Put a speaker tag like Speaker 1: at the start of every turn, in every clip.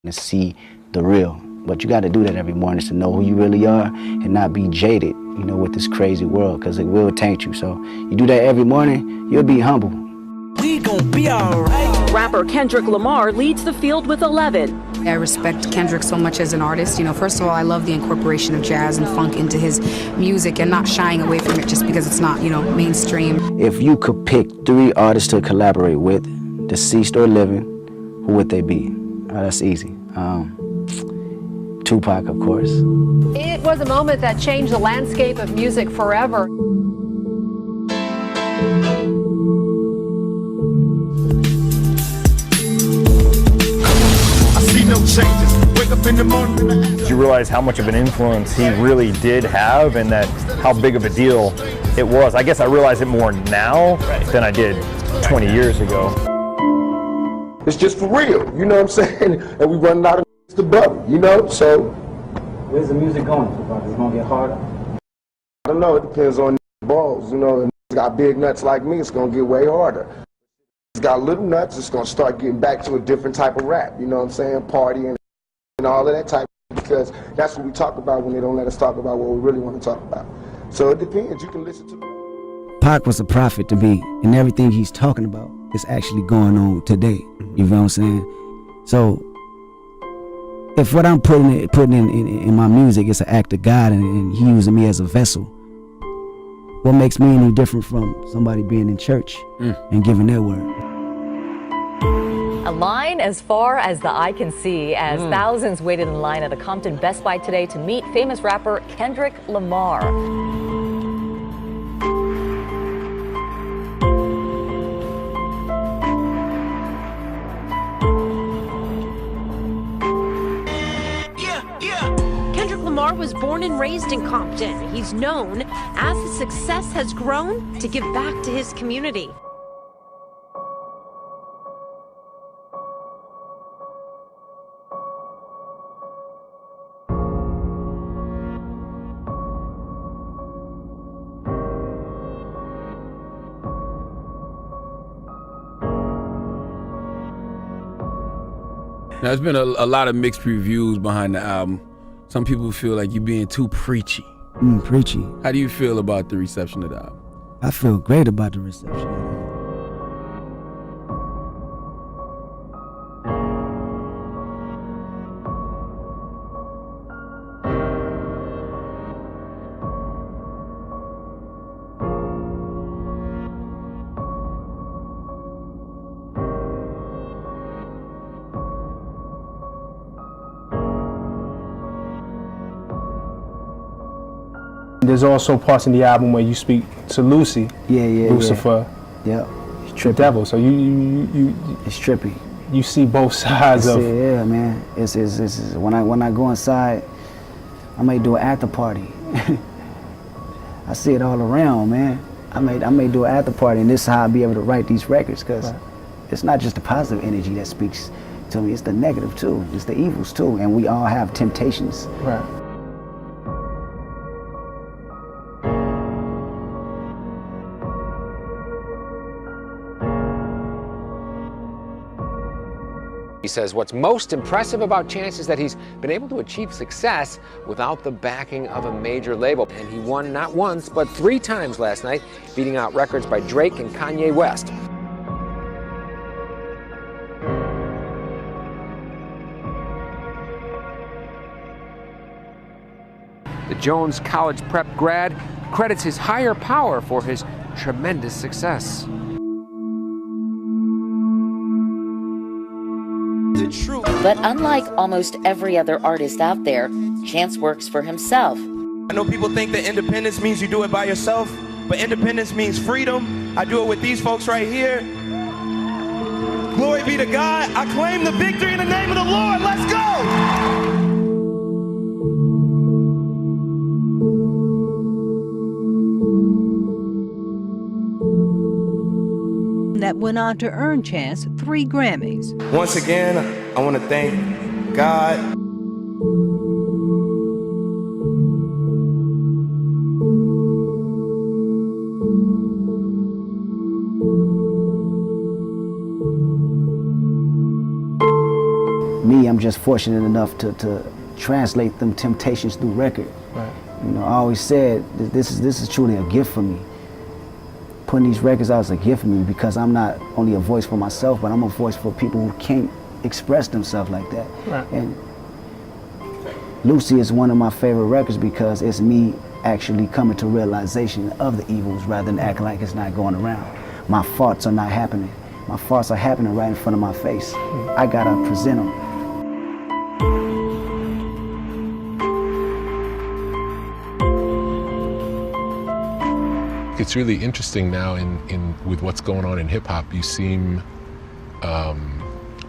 Speaker 1: to see the real. But you got to do that every morning to know who you really are and not be jaded, you know, with this crazy world, because it will taint you. So you do that every morning, you'll be humble.
Speaker 2: We gon' be alright.
Speaker 3: Rapper Kendrick Lamar leads the field with 11.
Speaker 4: I respect Kendrick so much as an artist. You know, first of all, I love the incorporation of jazz and funk into his music and not shying away from it just because it's not, you know, mainstream.
Speaker 1: If you could pick 3 artists to collaborate with, deceased or living, who would they be? That's easy. Tupac, of course.
Speaker 5: It was a moment that changed the landscape of music forever.
Speaker 2: I see no changes. Wake up in the morning.
Speaker 6: You realize how much of an influence he really did have and that how big of a deal it was. I guess I realize it more now than I did 20 years ago.
Speaker 7: It's just for real, you know what I'm saying? And we running out of to button, you know? So
Speaker 8: where's the music going? Is it gonna get harder?
Speaker 7: I don't know, it depends on balls, you know, and it's got big nuts like me, it's gonna get way harder. It's got little nuts, it's gonna start getting back to a different type of rap, you know what I'm saying? Partying and all of that type of, because that's what we talk about when they don't let us talk about what we really want to talk about. So it depends, you can listen to
Speaker 1: Pac was a prophet to me, and everything he's talking about is actually going on today. You know what I'm saying? So if what I'm putting in my music is an act of God and he using me as a vessel, what makes me any different from somebody being in church and giving their word?
Speaker 9: A line as far as the eye can see as thousands waited in line at a Compton Best Buy today to meet famous rapper Kendrick Lamar.
Speaker 10: Kendrick Lamar was born and raised in Compton. He's known, as his success has grown, to give back to his community.
Speaker 11: Now, there's been a lot of mixed reviews behind the album. Some people feel like you're being too preachy.
Speaker 1: Preachy.
Speaker 11: How do you feel about the reception of the album?
Speaker 1: I feel great about the reception.
Speaker 12: There's also parts in the album where you speak to Lucy, Lucifer, the devil. So
Speaker 1: it's trippy.
Speaker 12: You see both sides of.
Speaker 1: Yeah, man. It's when I go inside, I may do an after party. I see it all around, man. I may do an after party, and this is how I'll be able to write these records, because it's not just the positive energy that speaks to me. It's the negative too. It's the evils too, and we all have temptations.
Speaker 12: Right.
Speaker 13: He says what's most impressive about Chance is that he's been able to achieve success without the backing of a major label. And he won not once, but 3 times last night, beating out records by Drake and Kanye West. The Jones College prep grad credits his higher power for his tremendous success.
Speaker 9: But unlike almost every other artist out there, Chance works for himself.
Speaker 2: I know people think that independence means you do it by yourself, but independence means freedom. I do it with these folks right here. Glory be to God. I claim the victory in the name of the Lord. Let's go!
Speaker 14: That went on to earn Chance 3 Grammys.
Speaker 2: Once again, I want to thank God.
Speaker 1: me, I'm just fortunate enough to translate them temptations through record.
Speaker 12: Right.
Speaker 1: You know, I always said this is truly a gift for me. Putting these records out is a gift for me because I'm not only a voice for myself, but I'm a voice for people who can't express themselves like that.
Speaker 12: Right.
Speaker 1: And Lucy is one of my favorite records because it's me actually coming to realization of the evils rather than acting like it's not going around. My faults are not happening. My faults are happening right in front of my face. I gotta present them.
Speaker 15: It's really interesting now in with what's going on in hip hop. You seem,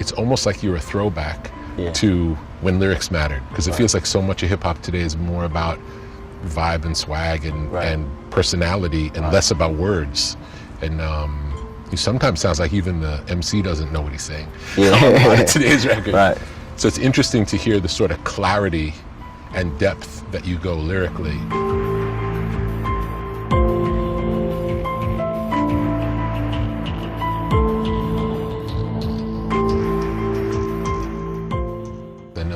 Speaker 15: it's almost like you're a throwback to when lyrics mattered, because it feels like so much of hip hop today is more about vibe and swag and personality and less about words. And it sometimes sounds like even the MC doesn't know what he's saying on today's record. Right. So it's interesting to hear the sort of clarity and depth that you go lyrically.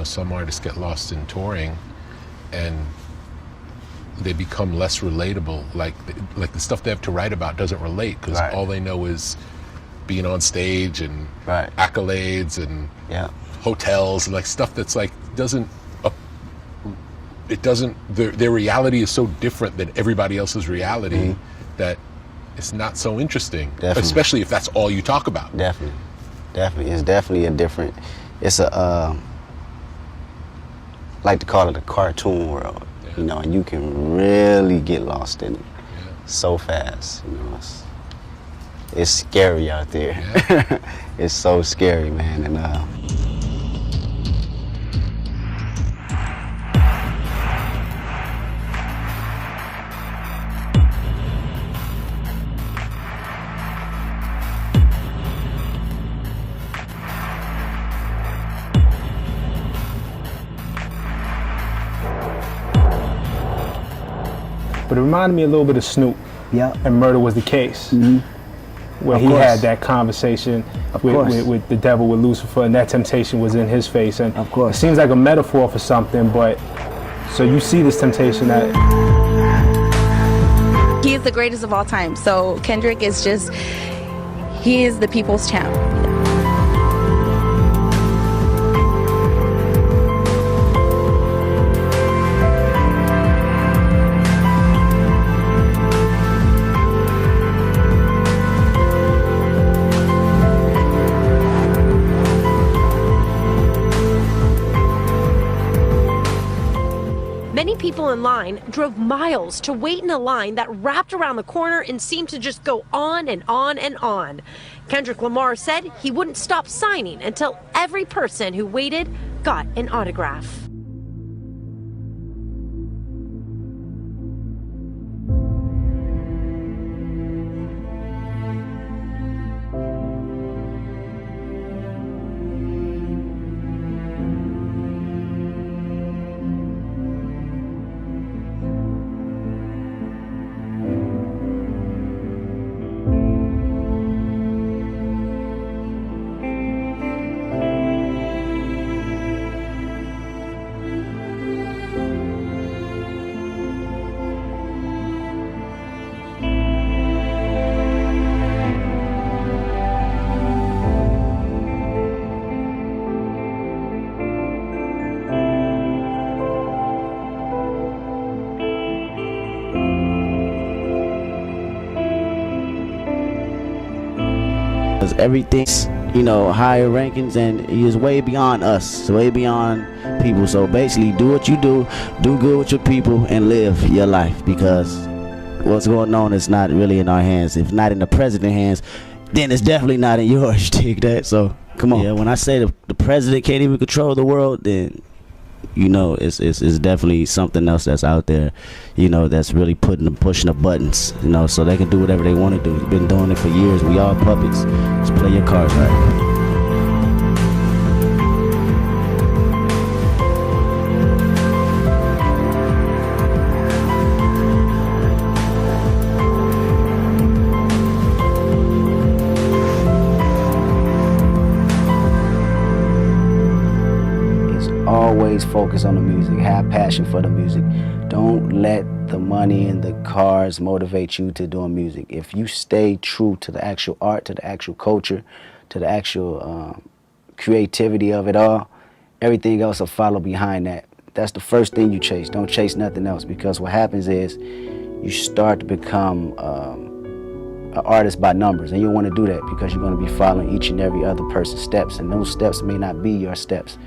Speaker 15: Some artists get lost in touring and they become less relatable. Like the stuff they have to write about doesn't relate because all they know is being on stage and accolades and hotels and like stuff that's like their reality is so different than everybody else's reality that it's not so interesting. Definitely. Especially if that's all you talk about.
Speaker 16: Definitely. It's definitely a different, it's a like to call it a cartoon world, you know, and you can really get lost in it so fast, you know. It's scary out there. It's so scary, man. And
Speaker 12: but it reminded me a little bit of Snoop.
Speaker 1: Yeah.
Speaker 12: And Murder Was the Case. Where he had that conversation with the devil, with Lucifer, and that temptation was in his face. And of course, it seems like a metaphor for something, but so you see this temptation that
Speaker 17: he is the greatest of all time. So Kendrick is just, he is the people's champ.
Speaker 10: Many people in line drove miles to wait in a line that wrapped around the corner and seemed to just go on and on and on. Kendrick Lamar said he wouldn't stop signing until every person who waited got an autograph.
Speaker 18: Everything's, you know, higher rankings, and he is way beyond us, way beyond people. So basically, do what you do good with your people, and live your life, because what's going on is not really in our hands. If not in the president's hands, then it's definitely not in yours. Take that. So come on. Yeah, when I say the president can't even control the world, then you know it's definitely something else that's out there, you know, that's really pushing the buttons, you know, so they can do whatever they want to do. He's been doing it for years. We all puppets. Just play your cards right.
Speaker 1: always focus on the music, have passion for the music. Don't let the money and the cars motivate you to doing music. If you stay true to the actual art, to the actual culture, to the actual creativity of it all, everything else will follow behind that. That's the first thing you chase. Don't chase nothing else, because what happens is you start to become an artist by numbers, and you don't want to do that because you're going to be following each and every other person's steps, and those steps may not be your steps.